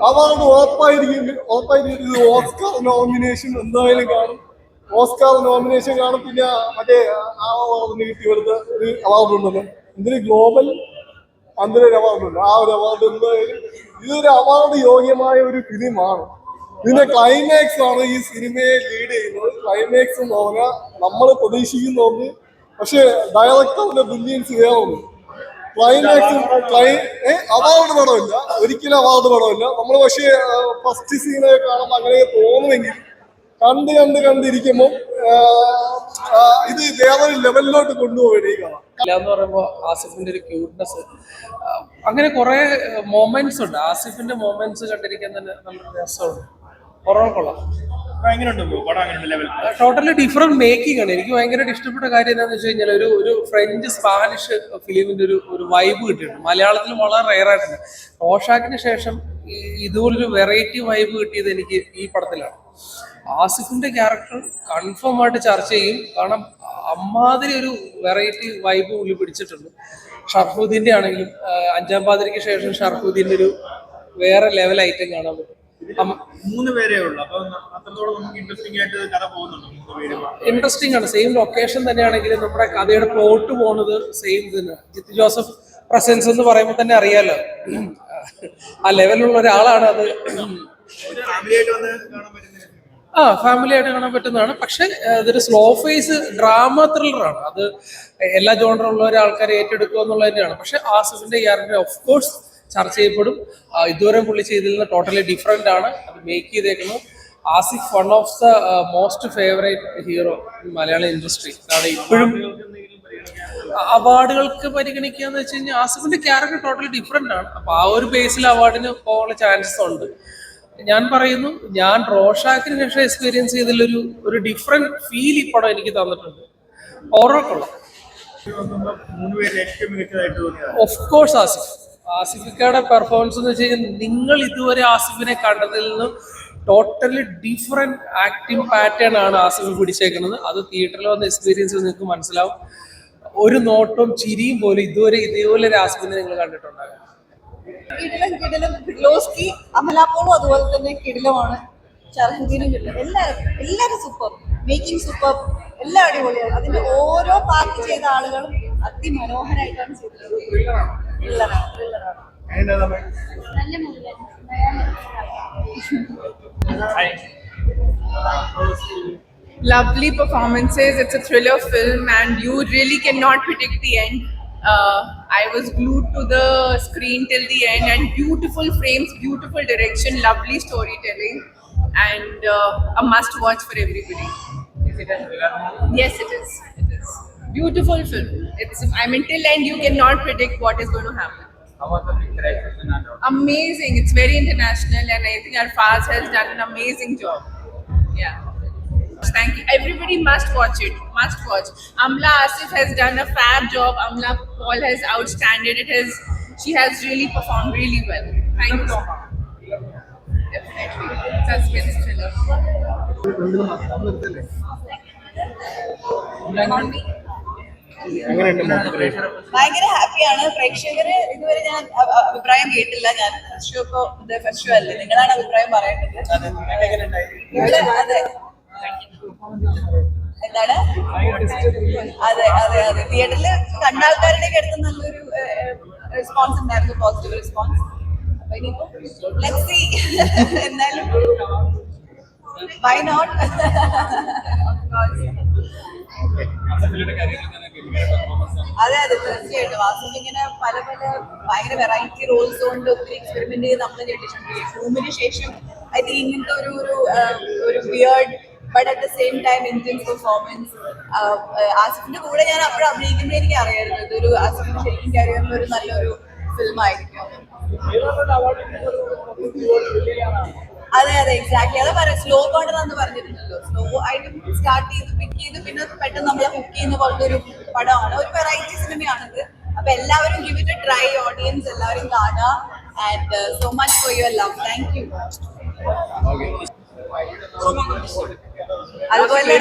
Award ഉറപ്പായിരിക്കും. Oscar nomination എന്തായാലും കാണും. Oscar nomination കാണും. പിന്നെ മറ്റേ ആ അവാർഡിന് കിട്ടിയെടുത്ത ഒരു അവാർഡ് ഉണ്ടല്ലോ, ഇതിന് ഗ്ലോബൽ അന്തരൊരു അവാർഡ് ഉണ്ട്. ആ ഒരു അവാർഡ് എന്തായാലും ഇതൊരു അവാർഡ് യോഗ്യമായ ഒരു ഫിലിമാണ്. ഇതിന്റെ ക്ലൈമാക്സ് ആണ് ഈ സിനിമയെ ലീഡ് ചെയ്യുന്നത്. ക്ലൈമാക്സ് എന്ന് പറഞ്ഞാൽ നമ്മൾ പ്രതീക്ഷിക്കുന്ന ഒന്ന്, പക്ഷെ ഡയറക്ടറിന്റെ ബ്രില്യൻസ് വേറൊന്നും. ക്ലൈമാക്സ് അവാർഡ് പടമില്ല, ഒരിക്കലും അവാർഡ് പടമില്ല. നമ്മൾ പക്ഷേ ഫസ്റ്റ് സീനെ കാണുമ്പോൾ അങ്ങനെ തോന്നുമെങ്കിൽ കണ്ടിരിക്കുമ്പോൾ ഇത് വേറൊരു ലെവലിലോട്ട് കൊണ്ടുപോകണം ഈ കഥ. എന്ന് പറയുമ്പോൾ ആസിഫിന്റെ ഒരു ക്യൂട്ട്നെസ്, അങ്ങനെ കുറെ മൊമെന്റ്സ് ഉണ്ട്. ആസിഫിന്റെ മൊമെന്റ്സ് കണ്ടിരിക്കാൻ തന്നെ നല്ല രസമുണ്ട്. കൊള്ളാം. ടോട്ടലി ഡിഫറെന്റ് മേക്കിംഗ് ആണ്. എനിക്ക് ഭയങ്കരമായിട്ട് ഇഷ്ടപ്പെട്ട കാര്യം എന്താണെന്ന് വെച്ച് കഴിഞ്ഞാൽ ഒരു ഫ്രഞ്ച് സ്പാനിഷ് ഫിലിമിന്റെ ഒരു വൈബ് കിട്ടിയിട്ടുണ്ട്. മലയാളത്തിൽ വളരെ റെയർ ആയിട്ടുണ്ട്. റോഷാക്കിന് ശേഷം ഇതുപോലൊരു വെറൈറ്റി വൈബ് കിട്ടിയത് എനിക്ക് ഈ പടത്തിലാണ്. ആസിഫിന്റെ ക്യാരക്ടർ കൺഫേം ആയിട്ട് ചർച്ച ചെയ്യും. കാരണം അമ്മാതിരി ഒരു വെറൈറ്റി വൈബ് ഉള്ളിൽ പിടിച്ചിട്ടുണ്ട്. ഷർഫുദ്ദീന്റെ ആണെങ്കിലും അഞ്ചാം പാതിരിക്ക് ശേഷം ഷർഫുദ്ദീന്റെ ഒരു വേറെ ലെവൽ ഐറ്റം കാണാൻ പറ്റും. 3 പേരേ ഉള്ളൂ. അപ്പൊ അത്രത്തോളം നമുക്ക് ഇൻട്രസ്റ്റിംഗ് ആയിട്ട് കഥ പോകുന്നുണ്ട്. ഇൻട്രസ്റ്റിംഗ് ആണ്. സെയിം ലൊക്കേഷൻ തന്നെയാണെങ്കിലും നമ്മുടെ കഥയുടെ പ്ലോട്ട് പോകുന്നത് സെയിം തന്നെ. ജിത്തു ജോസഫ് പ്രസൻസ് എന്ന് പറയുമ്പോൾ തന്നെ അറിയാലോ ആ ലെവലുള്ള ഒരാളാണ്. അത് ഫാമിലി ആയിട്ട് കാണാൻ പറ്റുന്നതാണ്. പക്ഷെ അതൊരു സ്ലോ ഫേസ് ഡ്രാമ ത്രില്ലറാണ്. അത് എല്ലാ ജോണറുള്ള ആൾക്കാരെ ഏറ്റെടുക്കുക എന്നുള്ളത് തന്നെയാണ്. പക്ഷെ ആസിഫിന്റെ ക്യാരക്ടർ ഓഫ് കോഴ്സ് ചർച്ച ചെയ്യപ്പെടും. ഇതുവരെ പുള്ളി ചെയ്തിൽ നിന്ന് ടോട്ടലി ഡിഫറെന്റ് ആണ്. അത് മേക്ക് ചെയ്തേക്കുന്നത് Asif one of the most favourite hero Malayalam industry ആണ്. ഇപ്പോഴും അവാർഡുകൾക്ക് പരിഗണിക്കുക എന്ന് വെച്ച് കഴിഞ്ഞാൽ ആസിഫിന്റെ ക്യാരക്ടർ ടോട്ടലി ഡിഫറെന്റ് ആണ്. അപ്പൊ ആ ഒരു ബേസിൽ അവാർഡിന് പോകാനുള്ള ചാൻസസ് ഉണ്ട്. ഞാൻ പറയുന്നു, ഞാൻ റോഷാക്കിന് ശേഷം എക്സ്പീരിയൻസ് ചെയ്തതിലൊരു ഡിഫറെന്റ് ഫീൽ ഈ പടം എനിക്ക് തന്നിട്ടുണ്ട്. ഓർമ്മക്കുള്ള ഓഫ് കോഴ്സ് ആസിഫിക്കയുടെ പെർഫോമൻസ് എന്ന് വെച്ച് കഴിഞ്ഞാൽ നിങ്ങൾ ഇതുവരെ ആസിഫിനെ കണ്ടതിൽ നിന്ന് ടോട്ടലി ഡിഫറെന്റ് ആക്ടിങ് പാറ്റേൺ ആണ് ആസിഫ് പിടിച്ചേക്കുന്നത്. അത് തിയേറ്ററിൽ വന്ന് എക്സ്പീരിയൻസ് നിങ്ങൾക്ക് മനസ്സിലാവും. ഒരു നോട്ടവും ചിരിയും പോലും ഇതുവരെ ഇതേപോലെ ഒരു ആസിഫിനെ നിങ്ങൾ കണ്ടിട്ടുണ്ടാകും. കിടിലം അമലാപ്പോളും അതുപോലെ തന്നെ കിടിലമാണ്. ഷർഫുദ്ദീനും കിടിലം. എല്ലാവരും സൂപ്പർ. Making super. എല്ലാം അടിപൊളിയാണ്. അതിന്റെ ഓരോ പാർട്ട് ചെയ്ത ആളുകളും അതിമനോഹരമായിട്ടാണ് ചെയ്തത്. Lovely performances. It's a thriller film and you really cannot predict the end. I was glued to the screen till the end, and beautiful frames, beautiful direction, lovely storytelling, and a must watch for everybody. Yes, it is. Beautiful film. Till end you cannot predict what is going to happen. How was the picture? Amazing. It's very international, and I think Arfaz has done an amazing job. Yeah. Thank you. Everybody must watch it. Must watch. Amla Asif has done a fab job. Amla Paul has outstanded. She has really performed really well. Thank you so much. Definitely. Suspense thriller. ഭയങ്കര ഹാപ്പിയാണ്. പ്രേക്ഷകര് ഇതുവരെ ഞാൻ അഭിപ്രായം കേട്ടില്ല. ഞാൻ first show അല്ലേ, നിങ്ങളാണ് അഭിപ്രായം പറയേണ്ടത്. അതെ, എന്താണ്? അതെ തിയേറ്ററിൽ കണ്ട ആൾക്കാരുടെ അടുത്ത് നല്ലൊരു റെസ്പോൺസ് ഉണ്ടായിരുന്നു, പോസിറ്റീവ് റെസ്പോൺസ്. അപ്പൊ ഇനിയിപ്പോ ലെറ്റ്സ് സീ. എന്നാലും വൈ നോട്ട്. അതെ തീർച്ചയായിട്ടും. ആസിഫ് ഇങ്ങനെ പല ഭയങ്കര വെറൈറ്റി റോൾസ് കൊണ്ട് ഒത്തിരി എക്സ്പെരിമെന്റ് ചെയ്ത് നമ്മൾ കേട്ടിട്ടുണ്ട്. റൂമിന് ശേഷം ഐ തിങ്ക് ഇങ്ങനത്തെ ഒരു weird but at the same time Indians performance. ആസിഫിന്റെ കൂടെ ഞാൻ അപ്പോഴും അഭിനയിക്കുമ്പോൾ എനിക്ക് അറിയായിരുന്നു ഇതൊരു ആസിഫിന്റെ ശരിക്കും കരിയറിൽ ഒരു നല്ലൊരു ഫിലിം ആയിരിക്കും. അതെ എക്സാക്ട്ലി. അത് പറയാം, സ്ലോ ബേർണർ എന്ന് പറഞ്ഞിട്ടുണ്ടല്ലോ. സ്ലോ ആയിട്ട് സ്റ്റാർട്ട് ചെയ്ത് പിക്ക് ചെയ്ത് പിന്നെ പെട്ടെന്ന് നമ്മളെ ഹുക്ക് ചെയ്യുന്ന പോലത്തെ ഒരു പടമാണ്. ഒരു വെറൈറ്റി സിനിമയാണിത്. അപ്പൊ എല്ലാവരും give it A try. Audience എല്ലാവരും കാണുക. And so much for your love. Thank you. അതുപോലെ